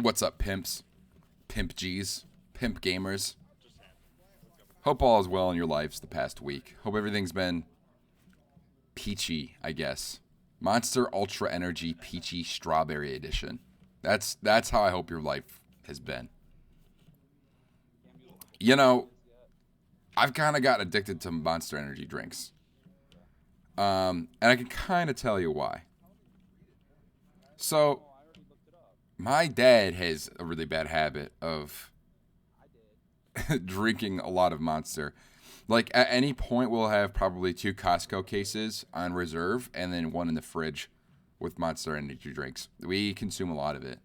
What's up, pimps? Pimp G's? Pimp gamers? Hope all is well in your lives the past week. Hope everything's been peachy, I guess. Monster Ultra Energy Peachy Strawberry Edition. That's how I hope your life has been. You know, I've kind of got addicted to Monster Energy drinks. And I can kind of tell you why. So, my dad has a really bad habit of drinking a lot of Monster. Like, at any point, we'll have probably 2 Costco cases on reserve and then 1 in the fridge with Monster Energy drinks. We consume a lot of it.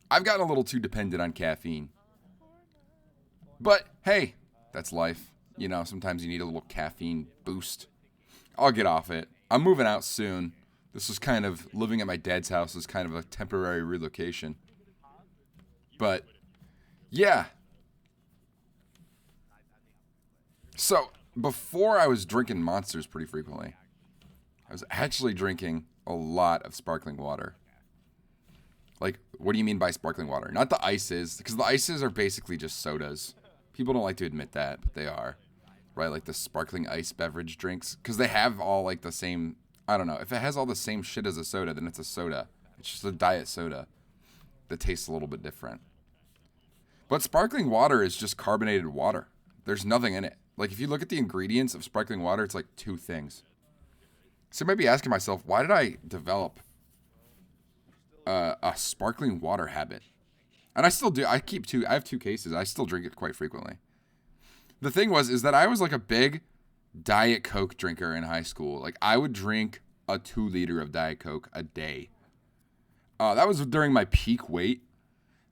I've gotten a little too dependent on caffeine. But, hey, that's life. You know, sometimes you need a little caffeine boost. I'll get off it. I'm moving out soon. This was kind of, living at my dad's house was kind of a temporary relocation. But, yeah. So, before I was drinking Monsters pretty frequently, I was actually drinking a lot of sparkling water. Like, what do you mean by sparkling water? Not the ices, because the ices are basically just sodas. People don't like to admit that, but they are. Right, like the sparkling ice beverage drinks. Because they have all, like, the same, I don't know. If it has all the same shit as a soda, then it's a soda. It's just a diet soda that tastes a little bit different. But sparkling water is just carbonated water. There's nothing in it. Like, if you look at the ingredients of sparkling water, it's like 2 things. So I might be asking myself, why did I develop a sparkling water habit? And I still do. I have 2 cases. I still drink it quite frequently. The thing is that I was like a big Diet Coke drinker in high school. Like, I would drink a 2-liter of Diet Coke a day. That was during my peak weight.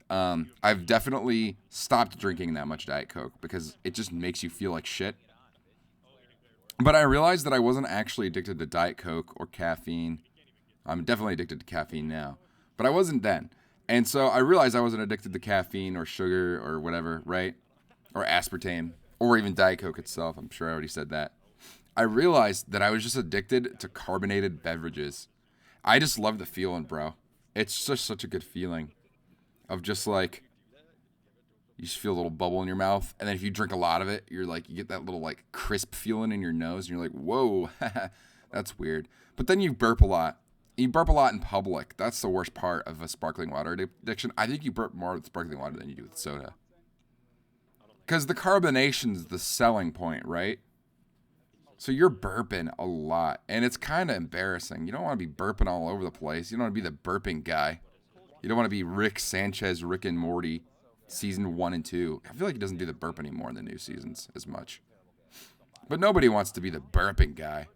I've definitely stopped drinking that much Diet Coke because it just makes you feel like shit. But I realized that I wasn't actually addicted to Diet Coke or caffeine. I'm definitely addicted to caffeine now, but I wasn't then. And so I realized I wasn't addicted to caffeine or sugar or whatever, right? Or aspartame. Or even Diet Coke itself. I'm sure I already said that. I realized that I was just addicted to carbonated beverages. I just love the feeling, bro. It's just such a good feeling of just like, you just feel a little bubble in your mouth. And then if you drink a lot of it, you're like, you get that little like crisp feeling in your nose. And you're like, whoa, that's weird. But then you burp a lot. You burp a lot in public. That's the worst part of a sparkling water addiction. I think you burp more with sparkling water than you do with soda. Because the carbonation's the selling point, right? So you're burping a lot. And it's kind of embarrassing. You don't want to be burping all over the place. You don't want to be the burping guy. You don't want to be Rick Sanchez, Rick and Morty, season 1 and 2. I feel like he doesn't do the burp anymore in the new seasons as much. But nobody wants to be the burping guy.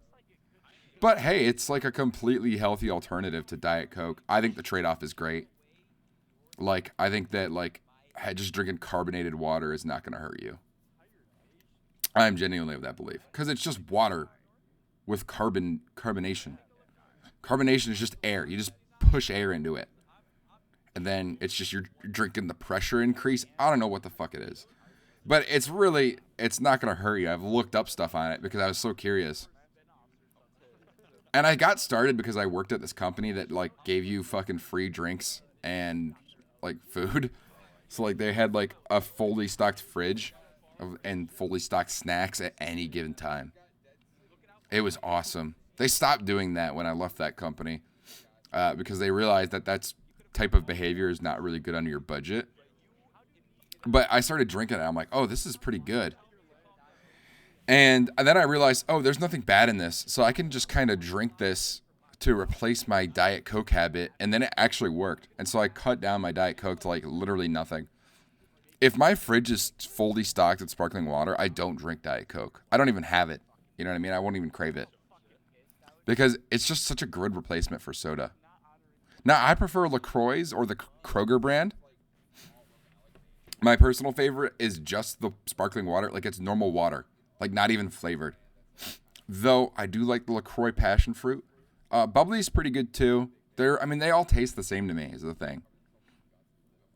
But hey, it's like a completely healthy alternative to Diet Coke. I think the trade-off is great. Like, I think that, like, just drinking carbonated water is not going to hurt you. I'm genuinely of that belief. Because it's just water with carbonation. Carbonation is just air. You just push air into it. And then it's just you're drinking the pressure increase. I don't know what the fuck it is. But it's not going to hurt you. I've looked up stuff on it because I was so curious. And I got started because I worked at this company that, like, gave you fucking free drinks and, like, food. So, like, they had, like, a fully stocked fridge and fully stocked snacks at any given time. It was awesome. They stopped doing that when I left that company because they realized that that's type of behavior is not really good under your budget. But I started drinking it. I'm like, oh, this is pretty good. And then I realized, oh, there's nothing bad in this. So I can just kind of drink this to replace my Diet Coke habit. And then it actually worked. And so I cut down my Diet Coke to like literally nothing. If my fridge is fully stocked with sparkling water, I don't drink Diet Coke. I don't even have it. You know what I mean? I won't even crave it. Because it's just such a good replacement for soda. Now, I prefer LaCroix or the Kroger brand. My personal favorite is just the sparkling water. Like, it's normal water. Like, not even flavored. Though, I do like the LaCroix passion fruit. Bubbly's pretty good, too. They all taste the same to me, is the thing.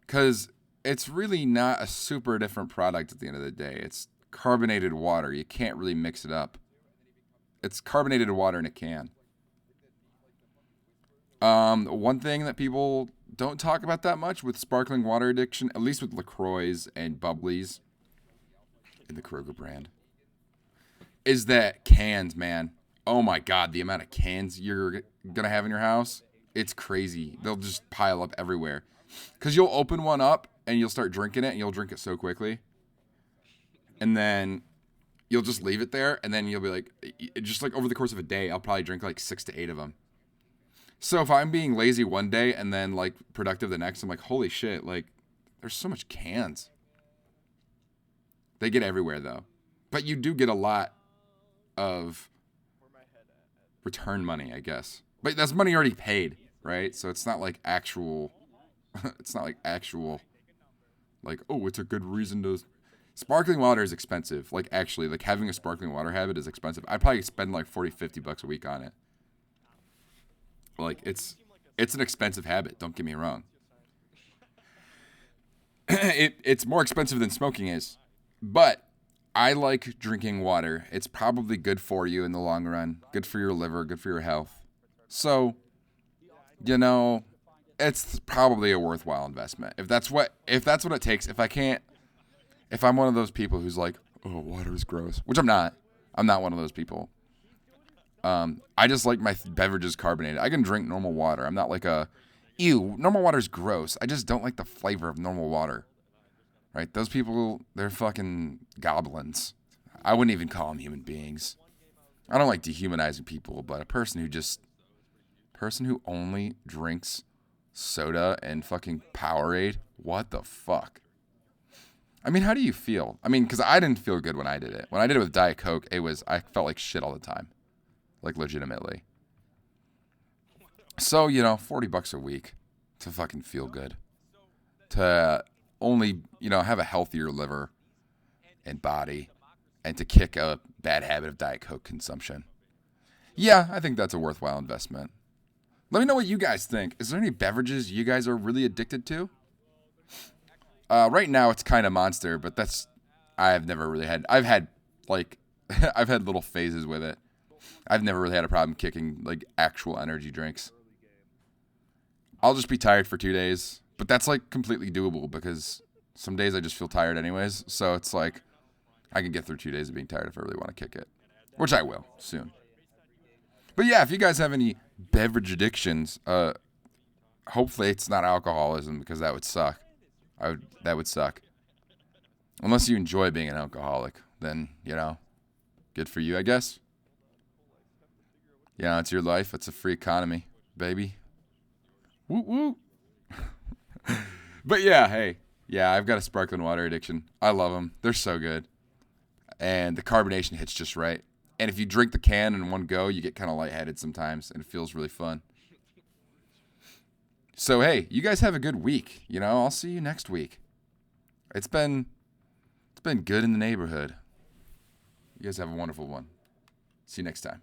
Because it's really not a super different product at the end of the day. It's carbonated water. You can't really mix it up. It's carbonated water in a can. One thing that people don't talk about that much with sparkling water addiction, at least with LaCroix and Bubblies in the Kroger brand, is that cans, man. Oh my God, the amount of cans you're going to have in your house, it's crazy. They'll just pile up everywhere. Because you'll open one up and you'll start drinking it and you'll drink it so quickly. And then you'll just leave it there and then you'll be like, just like over the course of a day, I'll probably drink like 6 to 8 of them. So if I'm being lazy one day and then like productive the next, I'm like, holy shit, like there's so much cans. They get everywhere though. But you do get a lot of return money, I guess. But that's money already paid, right? So it's not like actual, like, oh, it's a good reason to. Sparkling water is expensive. Like actually, like having a sparkling water habit is expensive. I probably spend like $40-$50 a week on it. Like it's an expensive habit. Don't get me wrong. It's more expensive than smoking is, but I like drinking water. It's probably good for you in the long run. Good for your liver. Good for your health. So, it's probably a worthwhile investment. If that's what it takes. If I'm one of those people who's like, oh, water is gross, which I'm not. I'm not one of those people. I just like my beverages carbonated. I can drink normal water. I'm not like ew, normal water's gross. I just don't like the flavor of normal water. Right? Those people, they're fucking goblins. I wouldn't even call them human beings. I don't like dehumanizing people, but a person who only drinks soda and fucking Powerade, what the fuck? I mean, how do you feel? I mean, because I didn't feel good when I did it. When I did it with Diet Coke, I felt like shit all the time. Like, legitimately. So, $40 a week to fucking feel good. To only, have a healthier liver and body. And to kick a bad habit of Diet Coke consumption. Yeah, I think that's a worthwhile investment. Let me know what you guys think. Is there any beverages you guys are really addicted to? Right now it's kind of Monster, but I've never really had. I've had I've had little phases with it. I've never really had a problem kicking like actual energy drinks. I'll just be tired for 2 days, but that's like completely doable because some days I just feel tired anyways. So it's like I can get through 2 days of being tired if I really want to kick it, which I will soon. But yeah, if you guys have any beverage addictions, hopefully it's not alcoholism because that would suck. That would suck. Unless you enjoy being an alcoholic, then, good for you, I guess. It's your life. It's a free economy, baby. Woo woo. But yeah, hey. Yeah, I've got a sparkling water addiction. I love them. They're so good. And the carbonation hits just right. And if you drink the can in one go, you get kind of lightheaded sometimes, and it feels really fun. So, hey, you guys have a good week. I'll see you next week. It's been good in the neighborhood. You guys have a wonderful one. See you next time.